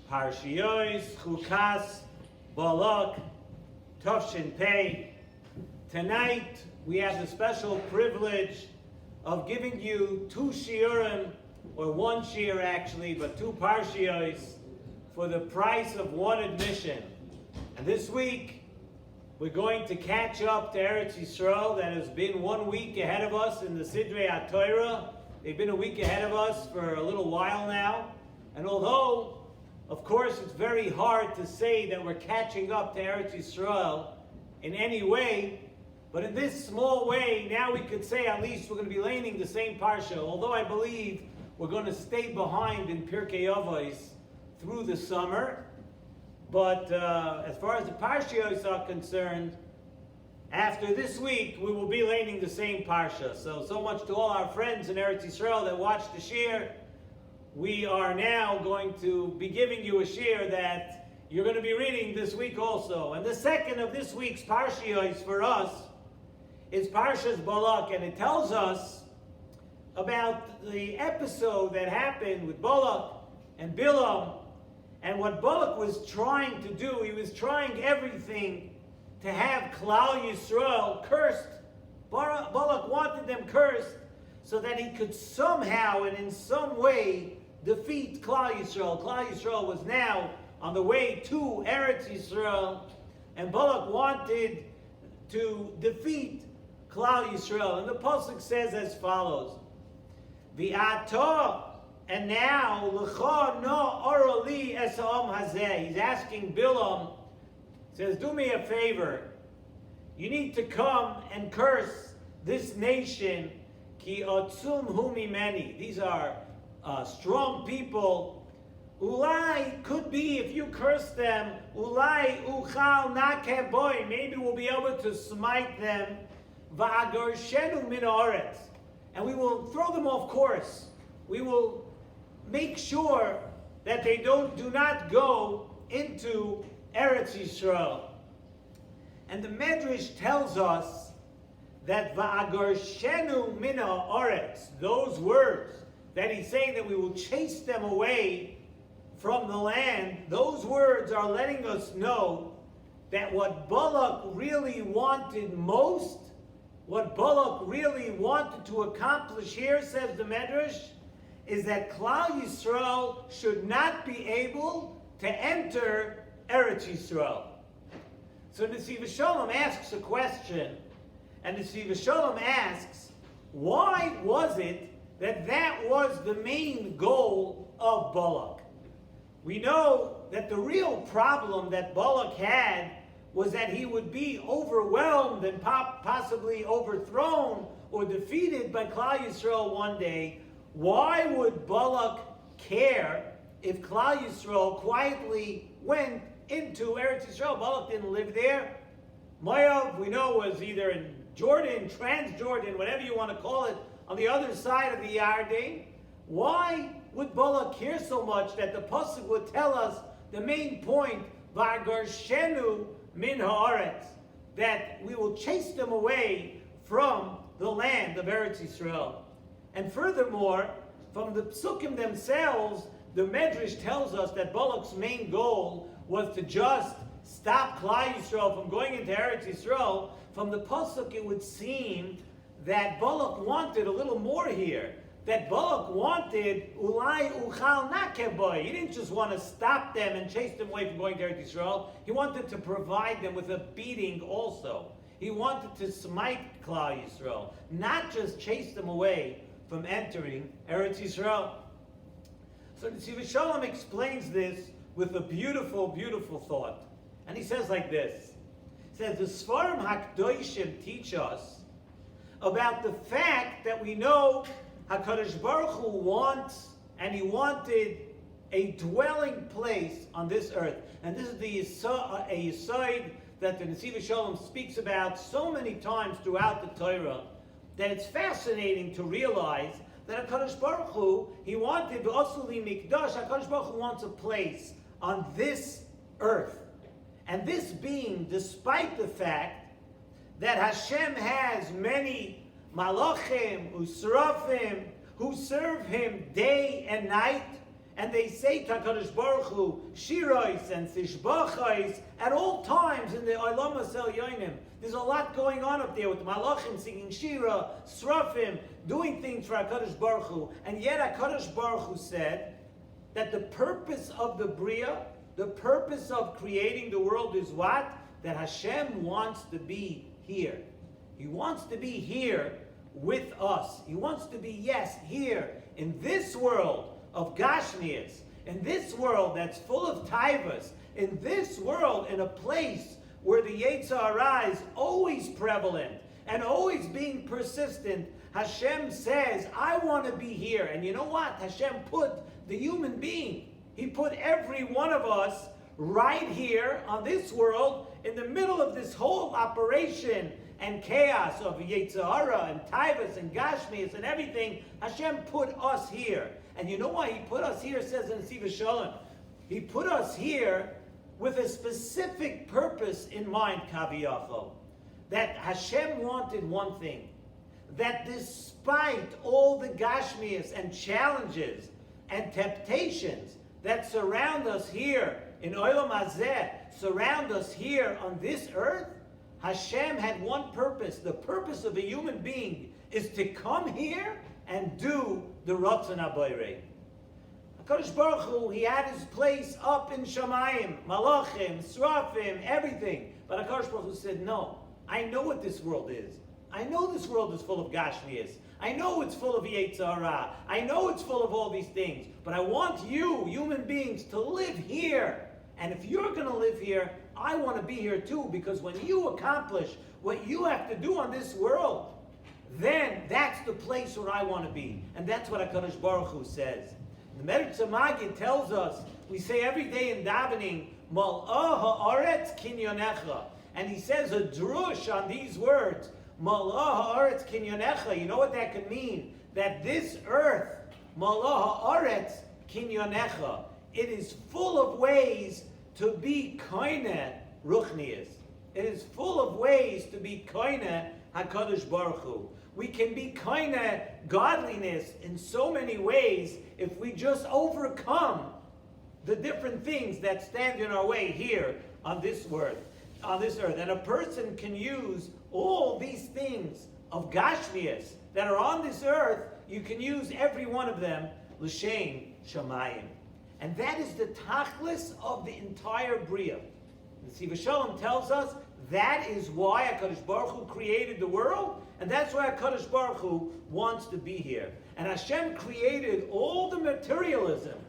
Shalom Chukas Balak, Tufshin Pei. Tonight we have the special privilege of giving you two shiurim, or one shiur actually, but two parshiyos for the price of one admission. And this week we're going to catch up to Eretz Yisrael that has been 1 week ahead of us in the Sidrei HaTorah. They've been a week ahead of us for a little while now. And although, of course, it's very hard to say that we're catching up to Eretz Yisrael in any way, but in this small way, now we could say at least we're going to be learning the same parsha, although I believe we're going to stay behind in Pirkei Avos through the summer. But as far as the parshiyos are concerned, after this week, we will be learning the same parsha. So much to all our friends in Eretz Yisrael that watch the shiur. We are now going to be giving you a shiur that you're going to be reading this week also. And the second of this week's parshiyos for us is Parshas Balak, and it tells us about the episode that happened with Balak and Bilam, and what Balak was trying to do. He was trying everything to have Klal Yisrael cursed. Balak wanted them cursed so that he could somehow and in some way defeat Klal Yisrael. Klal Yisrael was now on the way to Eretz Yisrael, and Balak wanted to defeat Klal Yisrael. And the pasuk says as follows: V'ata, and now l'cha no orali esam hazeh. He's asking Bilam, says, do me a favor. You need to come and curse this nation. Ki otzum hu mimeni. These are strong people. Ulai, could be if you curse them, ulai uchal nakeh boy, maybe we'll be able to smite them. Va'agarshenu min haaretz, and we will throw them off course. We will make sure that they do not go into Eretz Yisrael. And the Medrash tells us that va'agarshenu min haaretz, those words that he's saying that we will chase them away from the land, those words are letting us know that what Balak really wanted most, what Balak really wanted to accomplish here, says the Medrash, is that Klal Yisrael should not be able to enter Eretz Yisrael. So Nesivos Shalom asks a question, and Nesivos Shalom asks, why was it that was the main goal of Balak? We know that the real problem that Balak had was that he would be overwhelmed and possibly overthrown or defeated by Klal Yisrael one day. Why would Balak care if Klal Yisrael quietly went into Eretz Yisrael? Balak didn't live there. Moab, we know, was either in Jordan, Transjordan, whatever you want to call it, on the other side of the Yarden. Why would Balak care so much that the pasuk would tell us the main point, Va'agarshenu min haaretz, that we will chase them away from the land of Eretz Yisrael? And furthermore, from the psukim themselves, the Medrash tells us that Balak's main goal was to just stop Klal Yisrael from going into Eretz Yisrael. From the pasuk, it would seem that Balak wanted a little more here. That Balak wanted ulai uchal nakeh boy. He didn't just want to stop them and chase them away from going to Eretz Yisrael. He wanted to provide them with a beating also. He wanted to smite Klal Yisrael, not just chase them away from entering Eretz Yisrael. So Nesivos Shalom explains this with a beautiful, beautiful thought. And he says like this. He says, the Sfarim HaKdoshim teach us about the fact that we know HaKadosh Baruch Hu wants, and he wanted a dwelling place on this earth. And this is a yesod that the Nesivos Shalom speaks about so many times throughout the Torah, that it's fascinating to realize that HaKadosh Baruch Hu, he wanted, V'osuli Mikdash, HaKadosh Baruch Hu wants a place on this earth. And this being despite the fact that Hashem has many malachim, usrafim, who serve him day and night, and they say to HaKadosh Baruch Hu, Shirois and Tishbachais, at all times in the Olam Yonim. There's a lot going on up there with the Malachim singing Shira, Srafim, doing things for HaKadosh Baruch Hu. And yet HaKadosh Baruch Hu said that the purpose of the Bria, the purpose of creating the world is what? That Hashem wants to be here. He wants to be here with us. He wants to be, yes, here in this world of Gashmias, in this world that's full of taivas, in this world, in a place where the Yetzer Hara is always prevalent and always being persistent. Hashem says, I want to be here. And you know what? Hashem put the human being, He put every one of us right here on this world in the middle of this whole operation and chaos of Yetzer Hara and taivas and Gashmias and everything. Hashem put us here. And you know why He put us here, says in Nesivos Shalom. He put us here with a specific purpose in mind, Kaviyachol. That Hashem wanted one thing. That despite all the Gashmias and challenges and temptations that surround us here in Olam Hazeh, surround us here on this earth, Hashem had one purpose. The purpose of a human being is to come here and do the Ratzon HaBorei. HaKadosh Baruch Hu, He had His place up in Shamayim, Malachim, Srafim, everything. But HaKadosh Baruch Hu said, no, I know what this world is. I know this world is full of Gashmias. I know it's full of Yetzer Hara. I know it's full of all these things. But I want you, human beings, to live here. And if you're going to live here, I want to be here too. Because when you accomplish what you have to do on this world, then that's the place where I want to be. And that's what HaKadosh Baruch Hu says. The Meretz Magid tells us, we say every day in davening, Mal'ah ha'aretz kinyonecha. And he says a drush on these words, Mal'ah ha'aretz kinyonecha. You know what that could mean? That this earth, Mal'ah ha'aretz kinyonecha, it is full of ways to be koine ruchnias. It is full of ways to be koine HaKadosh Baruch Hu. We can be koine godliness in so many ways if we just overcome the different things that stand in our way here on this earth. And a person can use all these things of Gashmias that are on this earth, you can use every one of them, L'Shem Shamayim. And that is the tachlis of the entire Bria. Nesivos Shalom tells us that is why HaKadosh Baruch Hu created the world, and that's why HaKadosh Baruch Hu wants to be here. And Hashem created all the materialism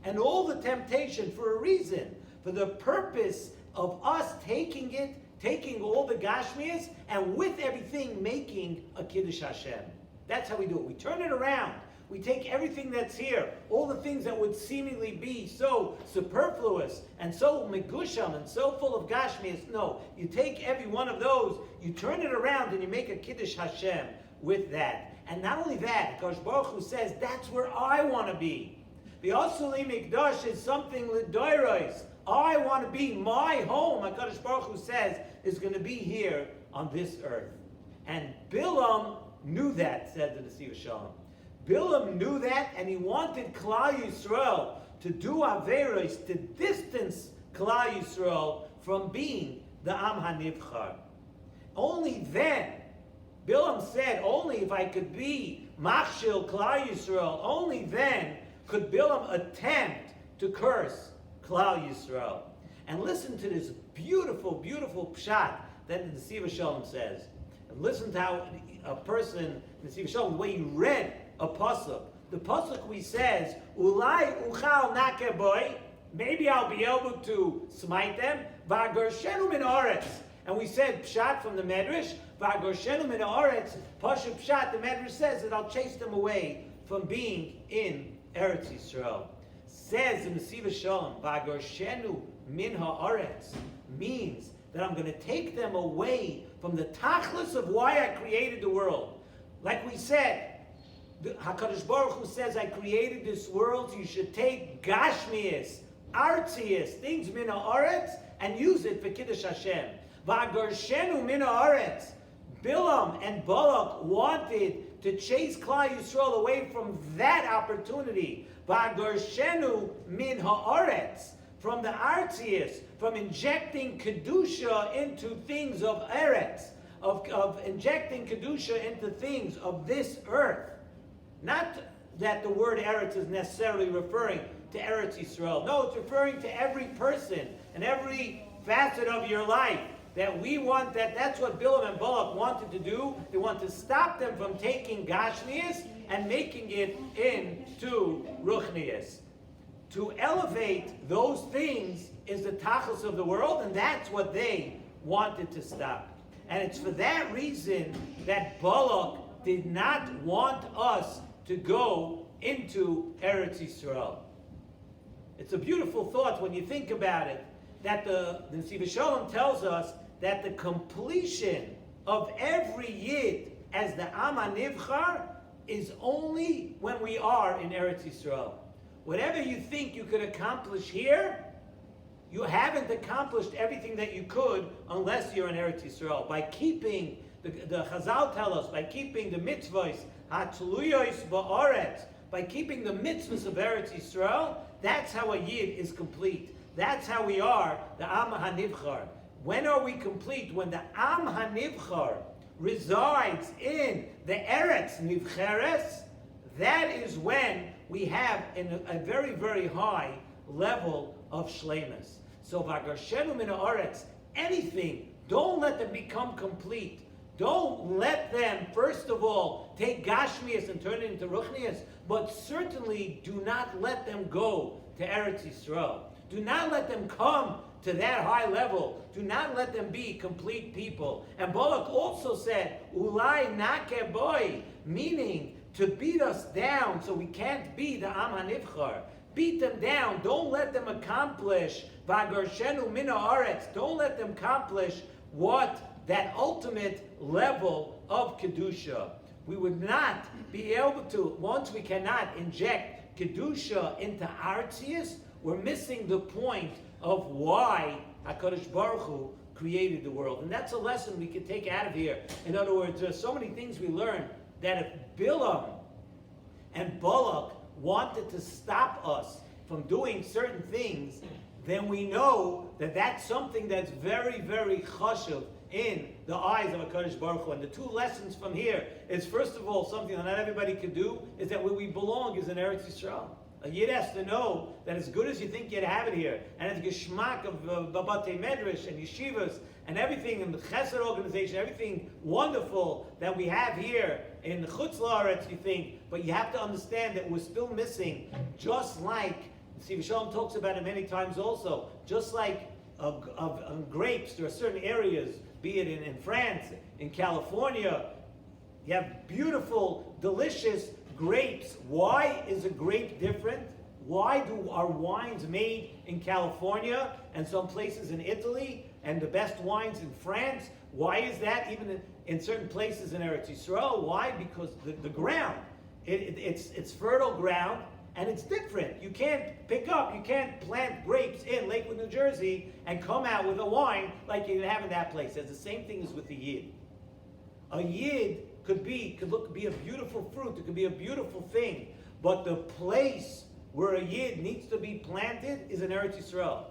and all the temptation for a reason, for the purpose of us taking all the Gashmias, and with everything making a Kiddush Hashem. That's how we do it. We turn it around. We take everything that's here, all the things that would seemingly be so superfluous and so megusham and so full of Gashmias. No, you take every one of those, you turn it around, and you make a Kiddush Hashem with that. And not only that, HaKadosh Baruch Hu says, that's where I want to be. The Osuli Mikdash is something l'doiros. I want to be, my home, HaKadosh Baruch Hu says, is going to be here on this earth. And Bilam knew that, said the Nesivos Shalom. Bilam knew that, and he wanted Klal Yisrael to do Averos, to distance Klal Yisrael from being the Am HaNivchar. Only then, Bilam said, only if I could be Machshil Klal Yisrael, only then could Bilam attempt to curse Klal Yisrael. And listen to this beautiful, beautiful pshat that the Nesivos Shalom says. And listen to how a person, Nesivos Shalom, the way he read a pasuk. The pasuk we says, Ulai uchal nakeboy, maybe I'll be able to smite them. Va'gorshenu min haaretz. And we said pshat from the Medrash, Va'gorshenu min haaretz, pasuk pshat, the Medrash says that I'll chase them away from being in Eretz Yisrael. Says in Nesivos Shalom, Va'gorshenu min haaretz, means that I'm going to take them away from the tachlis of why I created the world. Like we said, HaKadosh Baruch Hu says, I created this world, so you should take Gashmias, Artzias, things min haaretz, and use it for Kiddush Hashem. Va'gorshenu min haaretz. Bilam and Balak wanted to chase Klal Yisrael away from that opportunity. V'agarshenu min ha'aretz, from the artzius, from injecting kedusha into things of eretz, of injecting kedusha into things of this earth. Not that the word eretz is necessarily referring to Eretz Yisrael. No, it's referring to every person and every facet of your life. That we want that's what Bilam and Balak wanted to do. They want to stop them from taking Gashmias and making it into Ruchnias. To elevate those things is the tachlis of the world, and that's what they wanted to stop. And it's for that reason that Balak did not want us to go into Eretz Yisrael. It's a beautiful thought when you think about it, that the Nesivos Shalom tells us that the completion of every Yid as the Am HaNivchar is only when we are in Eretz Yisrael. Whatever you think you could accomplish here, you haven't accomplished everything that you could unless you're in Eretz Yisrael. By keeping, the Chazal tell us, by keeping the mitzvahs, HaTluyos Ba'aretz, by keeping the mitzvahs of Eretz Yisrael, that's how a Yid is complete. That's how we are, the Am HaNivchar. When are we complete? When the Am HaNivchar resides in the Eretz Nivcheres, that is when we have a very, very high level of shleimus. So, V'agarshenu min ha'aretz, anything, don't let them become complete. Don't let them, first of all, take Gashmias and turn it into Ruchnias, but certainly do not let them go to Eretz Yisrael. Do not let them come to that high level. Do not let them be complete people. And Balak also said, Ulai nake boy, meaning to beat us down so we can't be the Am HaNivchar. Beat them down. Don't let them accomplish V'agarshenu min ha'aretz. Don't let them accomplish what that ultimate level of Kedusha. We would not be able to, once we cannot inject Kedusha into Artzius, we're missing the point of why HaKadosh Baruch Hu created the world. And that's a lesson we can take out of here. In other words, there's so many things we learn that if Bilam and Balak wanted to stop us from doing certain things, then we know that that's something that's very, very chashuv in the eyes of HaKadosh Baruch Hu. And the two lessons from here is, first of all, something that not everybody can do, is that where we belong is in Eretz Yisrael. A Yid has to know that as good as you think you'd have it here, and it's geschmack of Babatei Medrash and Yeshivas and everything in the Chesed organization, everything wonderful that we have here in the Chutz La'aretz, you think, but you have to understand that we're still missing, just like Nesivos Shalom talks about it many times also, just like of grapes, there are certain areas, be it in France, in California, you have beautiful, delicious grapes. Why is a grape different? Why do our wines made in California and some places in Italy and the best wines in France? Why is that even in certain places in Eretz Yisrael? Why? Because the ground, it's fertile ground and it's different. You can't plant grapes in Lakewood, New Jersey and come out with a wine like you have in that place. It's the same thing as with the Yid. A Yid could be a beautiful fruit, it could be a beautiful thing, but the place where a Yid needs to be planted is in Eretz Yisrael.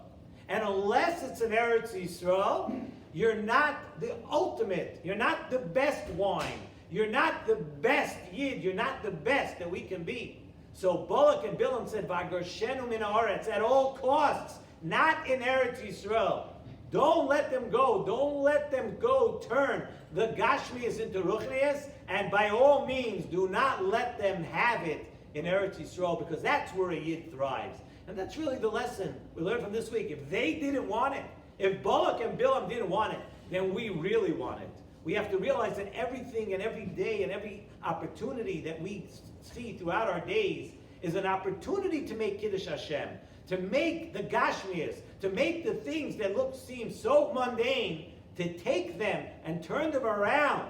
And unless it's in Eretz Yisrael, you're not the ultimate, you're not the best wine, you're not the best Yid, you're not the best that we can be. So Balak and Bilam said, V'agarshenu min ha'aretz, at all costs, not in Eretz Yisrael. Don't let them go. Don't let them go turn the Gashmias into Ruchnias, and by all means, do not let them have it in Eretz Yisrael, because that's where a Yid thrives. And that's really the lesson we learned from this week. If they didn't want it, if Balak and Bilam didn't want it, then we really want it. We have to realize that everything and every day and every opportunity that we see throughout our days is an opportunity to make Kiddush Hashem, to make the Gashmias, to make the things that seem so mundane, to take them and turn them around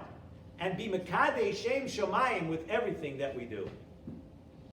and be Mekadei Shem Shomayim with everything that we do.